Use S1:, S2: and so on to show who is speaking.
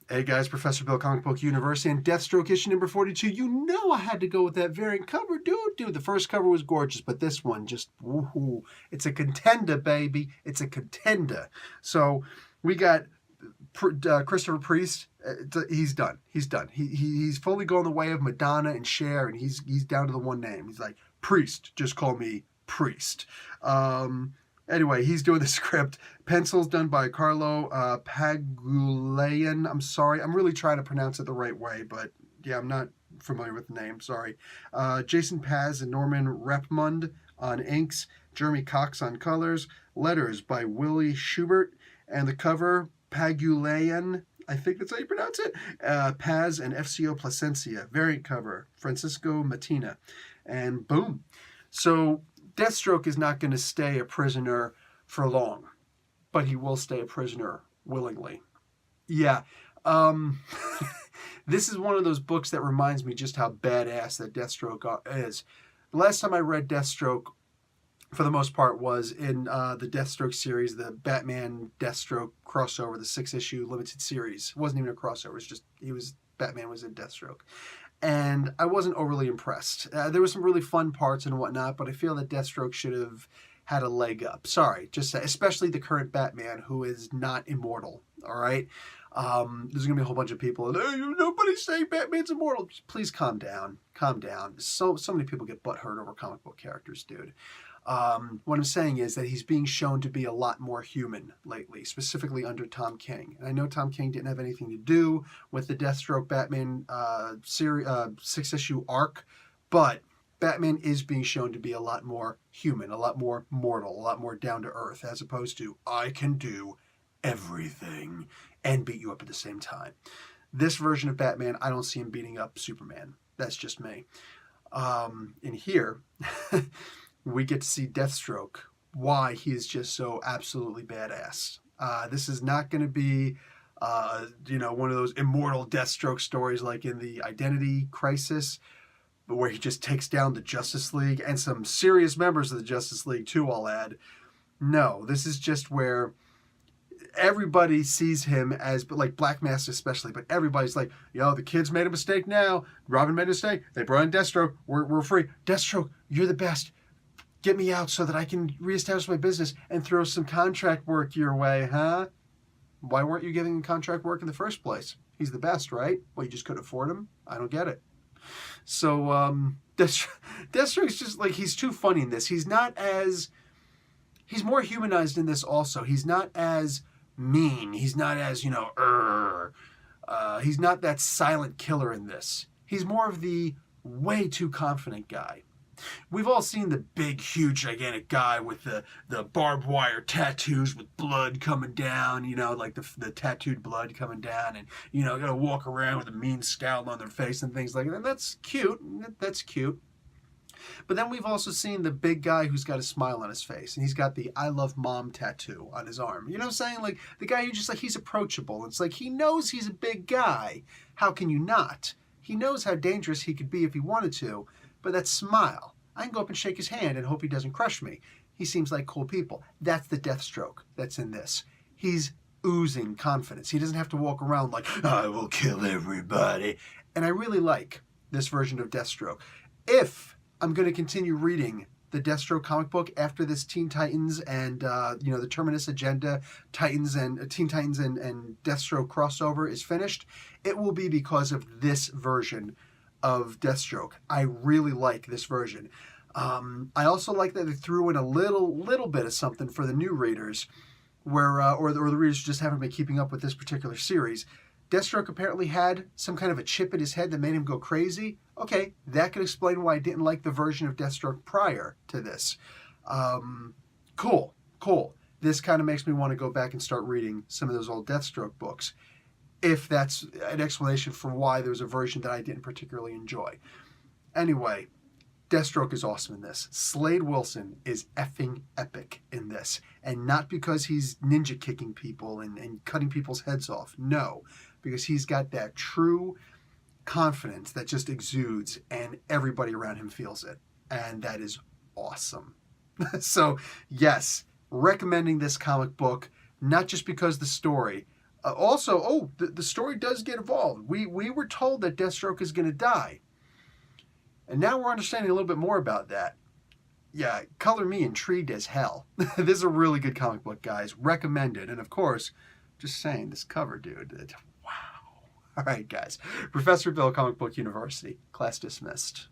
S1: Hey guys, Professor Bill, Comic Book University, and Deathstroke issue number 42. You know I had to go with that variant cover, dude. The first cover was gorgeous, but this one just, woohoo. It's a contender, baby. It's a contender. So we got Christopher Priest. He's done. He's fully going the way of Madonna and Cher, and he's down to the one name. He's like, Priest. Just call me Priest. Anyway, he's doing the script. Pencils done by Carlo Pagulayan. I'm sorry. I'm really trying to pronounce it the right way, but yeah, I'm not familiar with the name. Sorry. Jason Paz and Norman Repmund on inks. Jeremy Cox on colors. Letters by Willie Schubert. And the cover, Pagulayan. I think that's how you pronounce it. Paz and FCO Plasencia. Variant cover, Francisco Matina. And boom. So Deathstroke is not going to stay a prisoner for long, but he will stay a prisoner willingly. Yeah. This is one of those books that reminds me just how badass that Deathstroke is. The last time I read Deathstroke, for the most part, was in the Deathstroke series, the Batman Deathstroke crossover, the 6-issue limited series. It wasn't even a crossover. It was just, Batman was in Deathstroke. And I wasn't overly impressed. There were some really fun parts and whatnot, but I feel that Deathstroke should have had a leg up. Sorry, just especially the current Batman, who is not immortal, all right? There's going to be a whole bunch of people, and hey, nobody's saying Batman's immortal. Please calm down. Calm down. So many people get butthurt over comic book characters, dude. What I'm saying is that he's being shown to be a lot more human lately, specifically under Tom King. And I know Tom King didn't have anything to do with the Deathstroke Batman series, 6-issue arc, but Batman is being shown to be a lot more human, a lot more mortal, a lot more down to earth, as opposed to, I can do everything and beat you up at the same time. This version of Batman, I don't see him beating up Superman. That's just me. In here, we get to see Deathstroke, why he is just so absolutely badass. This is not going to be, one of those immortal Deathstroke stories like in the Identity Crisis, but where he just takes down the Justice League and some serious members of the Justice League too, I'll add. No, this is just where everybody sees him as, like Black Mask especially, but everybody's like, yo, the kids made a mistake now. Robin made a mistake. They brought in Deathstroke. We're free. Deathstroke, you're the best. Get me out so that I can reestablish my business and throw some contract work your way, huh? Why weren't you giving him contract work in the first place? He's the best, right? Well, you just couldn't afford him? I don't get it. So, Deathstroke's just like, he's too funny in this. He's more humanized in this also. He's not as mean. He's not as, he's not that silent killer in this. He's more of the way too confident guy. We've all seen the big, huge, gigantic guy with the barbed wire tattoos with blood coming down, like the tattooed blood coming down, and, gonna walk around with a mean scowl on their face and things like that. And that's cute. That's cute. But then we've also seen the big guy who's got a smile on his face, and he's got the I love mom tattoo on his arm. You know what I'm saying? Like, the guy who just, like, he's approachable. It's like, he knows he's a big guy. How can you not? He knows how dangerous he could be if he wanted to. But that smile, I can go up and shake his hand and hope he doesn't crush me. He seems like cool people. That's the Deathstroke that's in this. He's oozing confidence. He doesn't have to walk around like, I will kill everybody. And I really like this version of Deathstroke. If I'm going to continue reading the Deathstroke comic book after this Teen Titans and, the Terminus Agenda Titans and Teen Titans and Deathstroke crossover is finished, it will be because of this version of Deathstroke. I really like this version. I also like that they threw in a little bit of something for the new readers, where or the readers just haven't been keeping up with this particular series. Deathstroke apparently had some kind of a chip in his head that made him go crazy. Okay, that could explain why I didn't like the version of Deathstroke prior to this. Cool. This kind of makes me want to go back and start reading some of those old Deathstroke books, if that's an explanation for why there's a version that I didn't particularly enjoy. Anyway, Deathstroke is awesome in this. Slade Wilson is effing epic in this. And not because he's ninja kicking people and cutting people's heads off. No, because he's got that true confidence that just exudes and everybody around him feels it. And that is awesome. So, yes, recommending this comic book, not just because the story, Also, the story does get involved. We were told that Deathstroke is going to die. And now we're understanding a little bit more about that. Yeah, color me intrigued as hell. This is a really good comic book, guys. Recommended. And of course, just saying, this cover, dude. Wow. All right, guys. Professor Bill, Comic Book University. Class dismissed.